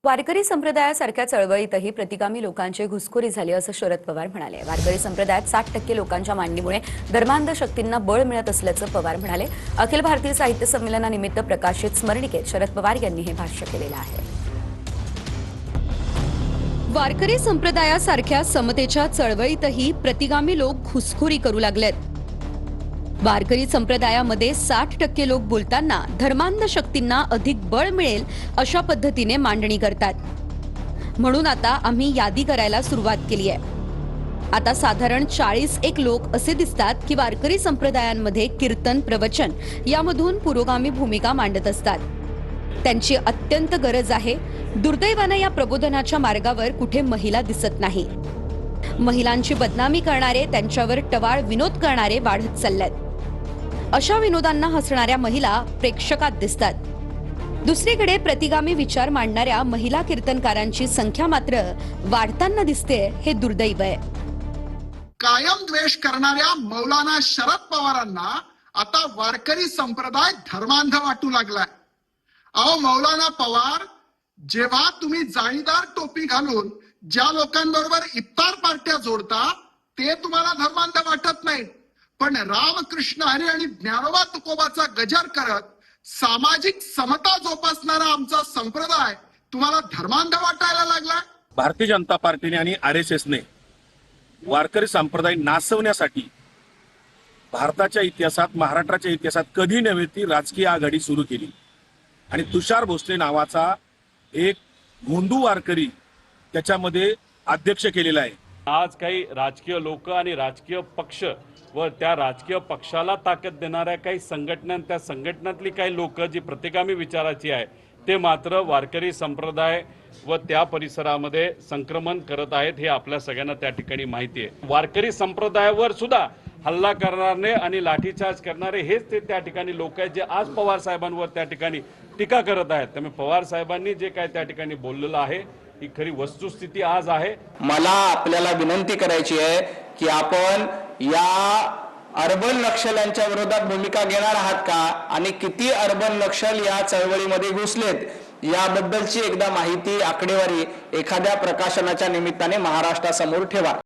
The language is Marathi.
वारकरी संप्रदायासारख्या चळवळीतही प्रतिगामी लोकांची घुसखोरी झाली असं शरद पवार म्हणाले। वारकरी संप्रदायात 60% लोकांच्या मांडणीमुळे धर्मांध शक्तींना बळ मिळत असल्याचं पवार म्हणाले। अखिल भारतीय साहित्य संमेलनानिमित्त प्रकाशित स्मरणिकेत शरद पवार यांनी हे भाष्य केलेलं आहे। वारकरी संप्रदायासारख्या समतेच्या चळवळीतही प्रतिगामी लोक घुसखोरी करू लागलेत। वारकरी संप्रदायामध्ये 60% लोक बोलताना धर्मांध शक्तींना अधिक बळ मिळेल अशा पद्धतीने मांडणी करतात। म्हणून आता आम्ही यादी करायला सुरुवात केली आहे। आता साधारण 40 लोक असे दिसतात की वारकरी संप्रदायांमध्ये कीर्तन प्रवचन यामधून पुरोगामी भूमिका मांडत असतात। त्यांची अत्यंत गरज आहे। दुर्दैवाने या प्रबोधनाच्या मार्गावर कुठे महिला दिसत नाही। महिलांची बदनामी करणारे, त्यांच्यावर टवाळ विनोद करणारे वाढत चाललेत। अशा विनोदांना हसणाऱ्या महिला प्रेक्षकात दिसतात। दुसरीकडे प्रतिगामी विचार मांडणाऱ्या महिला कीर्तनकारांची संख्या मात्र वाढताना दिसते, हे दुर्दैव आहे। कायम द्वेष करणाऱ्या मौलाना शरद पवारांना आता वारकरी संप्रदाय धर्मांध वाटू लागलाय। अहो मौलाना पवार, जेव्हा तुम्ही जाळीदार टोपी घालून ज्या लोकांबरोबर इफ्तार पार्ट्या जोडता ते तुम्हाला धर्मांध वाटत नाही, पण रामकृष्ण हरी आणि ज्ञानोबा तुकोबाचा गजर करत सामाजिक समता जोपासणारा आमचा संप्रदाय तुम्हाला धर्मांध वाटायला लागला। भारतीय जनता पार्टीने आणि आरएसएसने वारकरी संप्रदाय नासवण्यासाठी भारताच्या इतिहासात, महाराष्ट्राच्या इतिहासात कधी नव्हे ती राजकीय आघाडी सुरू केली आणि तुषार भोसले नावाचा एक भोंदू वारकरी त्याच्यामध्ये अध्यक्ष केलेला आहे। आज काही राजकीय लोक आणि राजकीय पक्ष व त्या राजकीय पक्षाला ताकद देणाऱ्या काही संघटना, त्या संघटनातली काही लोक जी प्रतिगामी विचाराची आहे ते मात्र वारकरी संप्रदाय व त्या परिसरामध्ये संक्रमण करत आहेत, हे आपल्या सगळ्यांना त्या ठिकाणी माहिती आहे। वारकरी संप्रदायावर सुद्धा हल्ला करणारे आणि लाठीचार्ज करणारे हेच ते त्या ठिकाणी लोक आहेत जे आज पवार साहेबांवर त्या ठिकाणी टीका करत आहेत। त्यामुळे पवार साहेबांनी जे काय त्या ठिकाणी बोललेलं आहे ही खरी वस्तुस्थिती आज आहे। मला आपल्याला विनंती करायची आहे की आपण या अर्बन नक्षल्यांच्या विरोधात भूमिका घेणार आहात का, आणि किती अर्बन नक्षल या चळवळीमध्ये घुसलेत याबद्दलची एकदा माहिती, आकडेवारी एखाद्या प्रकाशनाच्या निमित्ताने महाराष्ट्रासमोर ठेवा।